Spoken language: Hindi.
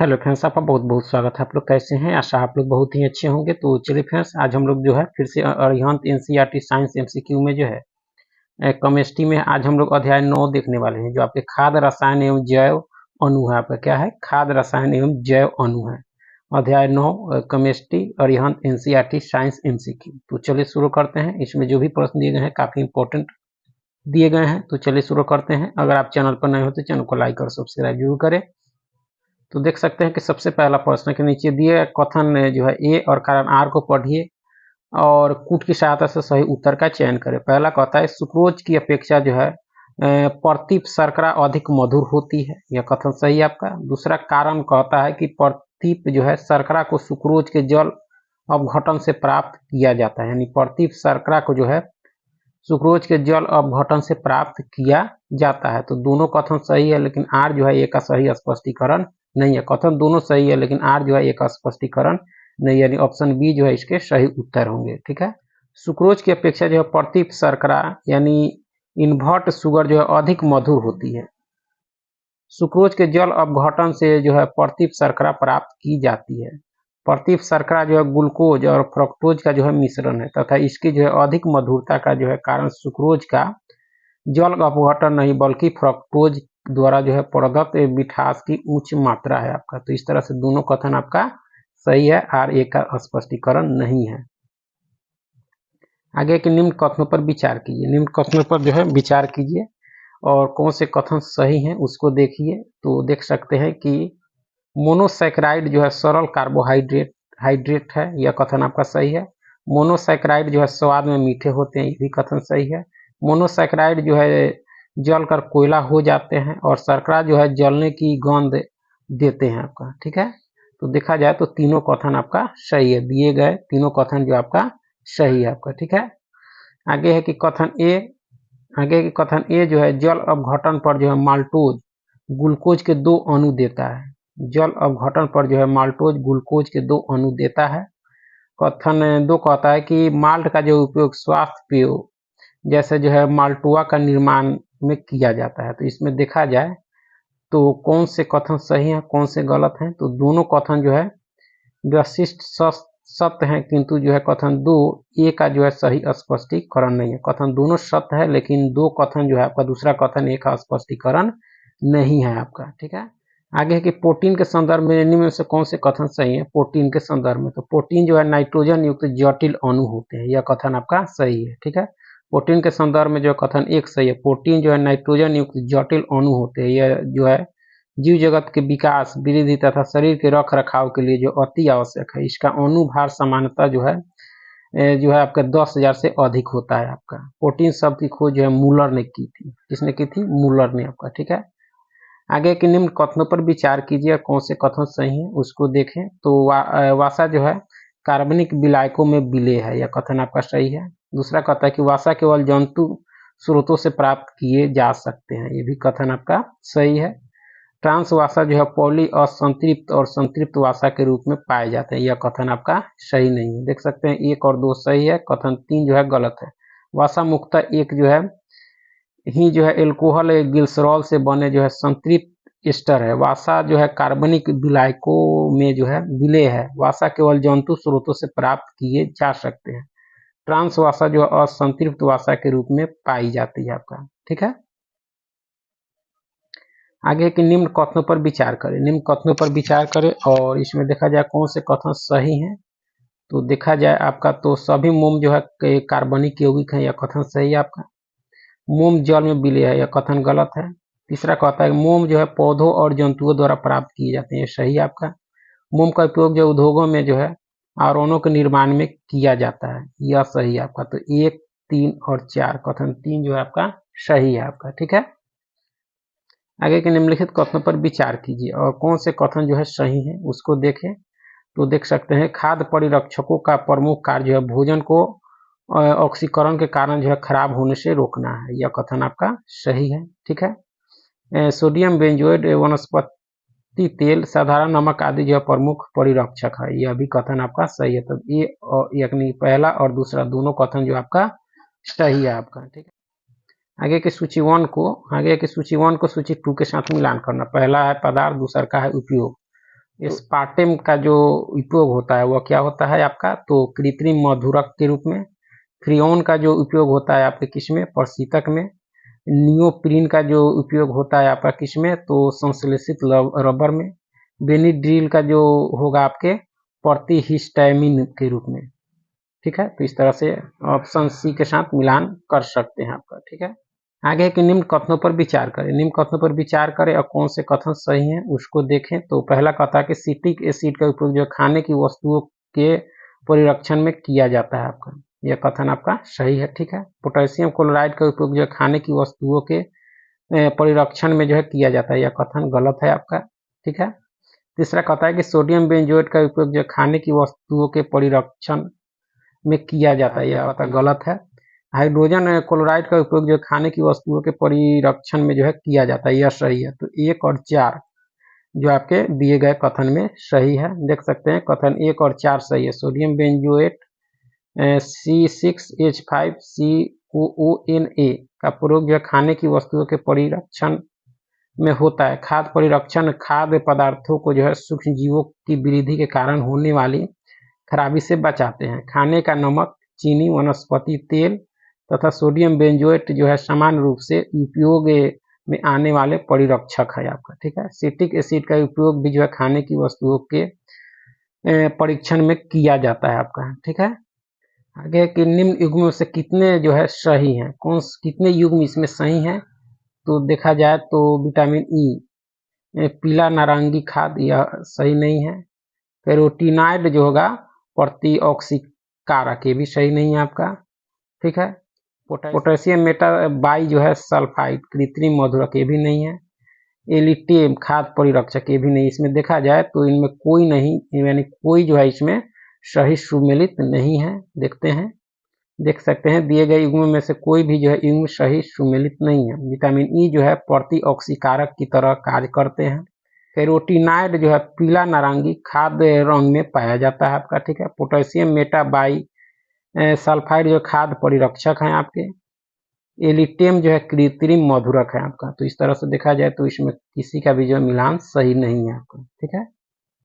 हेलो फ्रेंड्स, आपका बहुत बहुत स्वागत है। आप लोग कैसे हैं? आशा आप लोग बहुत ही अच्छे होंगे। तो चलिए फ्रेंड्स, आज हम लोग जो है फिर से अरिहंत एनसीईआरटी साइंस एमसीक्यू में जो है केमिस्ट्री में आज हम लोग अध्याय 9 देखने वाले हैं, जो आपके खाद्य रसायन एवं जैव अणु है। आपका क्या है? खाद्य रसायन एवं जैव अणु है। अध्याय 9 chemistry Arihant NCERT science MCQ. तो चलिए शुरू करते हैं। इसमें जो भी प्रश्न दिए गए हैं काफी इंपॉर्टेंट दिए गए हैं। तो चलिए शुरू करते हैं। अगर आप चैनल पर नए हो तो चैनल को लाइक और सब्सक्राइब जरूर करें। तो देख सकते हैं कि सबसे पहला प्रश्न के नीचे दिए कथन जो है ए और कारण आर को पढ़िए और कूट की सहायता से सही उत्तर का चयन करें। पहला कहता है सुक्रोज की अपेक्षा जो है प्रतीप शर्करा अधिक मधुर होती है, यह कथन सही है आपका। दूसरा कारण कहता है कि प्रतीप जो है शर्करा को सुक्रोज के जल अपघटन से प्राप्त किया जाता है, यानी प्रतीप शर्करा को जो है सुक्रोज के जल अपघटन से प्राप्त किया जाता है। तो दोनों कथन सही है, लेकिन आर जो है एक का सही स्पष्टीकरण नहीं है। कथन दोनों सही है, लेकिन आर जो है एक स्पष्टीकरण नहीं, यानी ऑप्शन बी जो है इसके सही उत्तर होंगे। ठीक है। सुक्रोज की अपेक्षा जो है प्रतीप शर्करा यानी इन्वर्ट शुगर जो है अधिक मधुर होती है। सुक्रोज के जल अपघटन से जो है प्रतीप शर्करा प्राप्त की जाती है। प्रतीप शर्करा जो है ग्लूकोज और फ्रक्टोज का जो है मिश्रण है तथा इसकी जो है अधिक मधुरता का जो है कारण सुक्रोज का जल अपघटन नहीं बल्कि फ्रक्टोज द्वारा जो है प्रदत्त मिठास की उच्च मात्रा है आपका। तो इस तरह से दोनों कथन आपका सही है, आर ए का स्पष्टीकरण नहीं है। आगे के निम्न कथनों पर विचार कीजिए। निम्न कथनों पर जो है विचार कीजिए और कौन से कथन सही हैं उसको देखिए। तो देख सकते हैं कि मोनोसैकेराइड जो है सरल हाइड्रेट है, यह कथन आपका सही है। मोनोसैकेराइड जो है स्वाद में मीठे होते हैं, ये भी कथन सही है। मोनोसैकेराइड जो है जलकर कोयला हो जाते हैं और शर्करा जो है जलने की गंध देते हैं आपका। ठीक है। तो देखा जाए तो तीनों कथन आपका सही है, दिए गए तीनों कथन जो आपका सही है आपका। ठीक है। आगे है कि कथन ए जो है जल अपघटन पर जो है माल्टोज ग्लूकोज के 2 अणु देता है। जल अपघटन पर जो है माल्टोज ग्लूकोज के 2 अणु देता है। कथन 2 कहता है कि माल्ट का जो उपयोग स्वास्थ्य पेय जैसे जो है माल्टुआ का निर्माण में किया जाता है। तो इसमें देखा जाए तो कौन से कथन सही हैं कौन से गलत हैं। तो दोनों कथन जो है व्यशिष्ट सत्य हैं, किंतु जो है कथन 2 ए का जो है सही स्पष्टीकरण नहीं है। कथन दोनों सत्य है, लेकिन 2 कथन जो है आपका दूसरा कथन ए का स्पष्टीकरण नहीं है आपका। ठीक है। आगे है कि प्रोटीन के संदर्भ में निम्न में से कौन से कथन सही है। प्रोटीन के संदर्भ में तो प्रोटीन जो है नाइट्रोजन युक्त जटिल अणु होते हैं, यह कथन आपका सही है। ठीक है। प्रोटीन के संदर्भ में जो कथन एक सही है, प्रोटीन जो है नाइट्रोजन युक्त जटिल अणु होते हैं। यह जो है जीव जगत के विकास वृद्धि तथा शरीर के रख रखाव के लिए जो अति आवश्यक है। इसका अणुभार सामान्यता जो है आपका 10,000 से अधिक होता है आपका। प्रोटीन शब्द की खोज जो है मूलर ने की थी। किसने की थी? मूलर ने आपका। ठीक है। आगे के निम्न कथनों पर विचार कीजिए, कौन से कथन सही है उसको देखें। तो वासा जो है कार्बनिक विलायकों में विलेय है, यह कथन आपका सही है। दूसरा कहता है कि वासा केवल जंतु स्रोतों से प्राप्त किए जा सकते हैं, ये भी कथन आपका सही है। ट्रांस वासा जो है पॉली असंतृप्त और संतृप्त वासा के रूप में पाए जाते हैं, यह कथन आपका सही नहीं है। देख सकते हैं 1 और 2 सही है, कथन 3 जो है गलत है। वासा मुख्यतः एक जो है एल्कोहल ग्लिसरॉल से बने जो है संतृप्त एस्टर है। वासा जो है कार्बनिक विलायकों में जो है विलेय है। वासा केवल जंतु स्रोतों से प्राप्त किए जा सकते हैं। ट्रांस वासा जो है असंतृप्त वासा के रूप में पाई जाती है आपका। ठीक है। आगे के निम्न कथनों पर विचार करें। निम्न कथनों पर विचार करें और इसमें देखा जाए कौन से कथन सही हैं। तो देखा जाए आपका तो सभी मोम जो है कार्बनिक यौगिक है, यह कथन सही है आपका। मोम जल में विलेय है, यह कथन गलत है। तीसरा कहता है मोम जो है पौधों और जंतुओं द्वारा प्राप्त किए जाते हैं, यह सही है आपका। मोम का उपयोग जो उद्योगों में जो है आवरणों के निर्माण में किया जाता है, यह सही है आपका। तो 1, 3 और 4 कथन 3 जो है आपका सही है आपका। ठीक है। आगे के निम्नलिखित कथनों पर विचार कीजिए और कौन से कथन जो है सही है उसको देखें। तो देख सकते हैं खाद्य परिरक्षकों का प्रमुख कार्य जो है भोजन को ऑक्सीकरण के कारण जो है खराब होने से रोकना है, यह कथन आपका सही है। ठीक है। सोडियम बेंजोएट वनस्पति तेल साधारण नमक आदि जो है प्रमुख परिरक्षक है, यह भी कथन आपका सही है। तो ये यानी पहला और दूसरा दोनों कथन जो आपका सही है आपका। ठीक है। आगे की सूची 1 को सूची 2 के साथ मिलान करना। पहला है पदार्थ, दूसरा का है उपयोग। एस्पार्टेम का जो उपयोग होता है वह क्या होता है आपका, तो कृत्रिम मधुरक के रूप में। फ्रियोन का जो उपयोग होता है आपके किसमें, प्रशीतक में। नियोप्रीन का जो उपयोग होता है आपका किसमें, तो संश्लेषित रबर में। बेनिड्रिल का जो होगा आपके प्रतिहिस्टामिन के रूप में। ठीक है, तो इस तरह से ऑप्शन सी के साथ मिलान कर सकते हैं आपका। ठीक है, आगे के निम्न कथनों पर विचार करें। निम्न कथनों पर विचार करें और कौन से कथन सही हैं उसको देखें। तो पहला कहता है कि सिट्रिक एसिड का उपयोग जो खाने की वस्तुओं के परिरक्षण में किया जाता है आपका, यह कथन आपका सही है। ठीक है, पोटेशियम क्लोराइड का उपयोग जो खाने की वस्तुओं के परिरक्षण में जो है किया जाता है, यह कथन गलत है आपका। ठीक है, तीसरा कहता है कि सोडियम बेंजोएट का उपयोग जो खाने की वस्तुओं के परिरक्षण में किया जाता है, यह कथन गलत है। हाइड्रोजन क्लोराइड का उपयोग जो खाने की वस्तुओं के परिरक्षण में जो है किया जाता है, यह सही है। तो 1 और 4 जो आपके दिए गए कथन में सही है। देख सकते हैं कथन 1 और 4 सही है। सोडियम बेंजोएट C6H5COONA का प्रयोग जो खाने की वस्तुओं के परिरक्षण में होता है। खाद्य परिरक्षण खाद्य पदार्थों को जो है सूक्ष्म जीवों की वृद्धि के कारण होने वाली खराबी से बचाते हैं। खाने का नमक, चीनी, वनस्पति तेल तथा सोडियम बेंजोएट जो है समान रूप से उपयोग में आने वाले परिरक्षक है आपका। ठीक है, सिट्रिक एसिड का उपयोग भी जो है खाने की वस्तुओं के परीक्षण में किया जाता है आपका। ठीक है, आगे कि निम्न युग्मों से कितने जो है सही हैं, कितने युग्म इसमें सही हैं, तो देखा जाए तो विटामिन ई पीला नारंगी खाद्य यह सही नहीं है। कैरोटीनॉइड जो होगा प्रतिऑक्सीकारक ये भी सही नहीं है आपका। ठीक है, पोटेशियम मेटाबाई जो है सल्फाइड कृत्रिम मधुरक ये भी नहीं है। एलिटेम खाद्य परिरक्षक ये भी नहीं। इसमें देखा जाए तो इनमें कोई नहीं, यानी कोई जो है इसमें सही सुमेलित नहीं है। देखते हैं, देख सकते हैं दिए गए युग्म में से कोई भी जो है युग्म सही सुमेलित नहीं है। विटामिन ई जो है प्रतिऑक्सीकारक की तरह कार्य करते हैं। कैरोटीनॉइड जो है पीला नारंगी खाद्य रंग में पाया जाता है आपका। ठीक है, पोटेशियम मेटाबाई सल्फाइड जो खाद्य परिरक्षक हैं आपके। एलिटेम जो है कृत्रिम मधुरक है आपका। तो इस तरह से देखा जाए तो इसमें किसी का भी जो मिलान सही नहीं है आपका। ठीक है।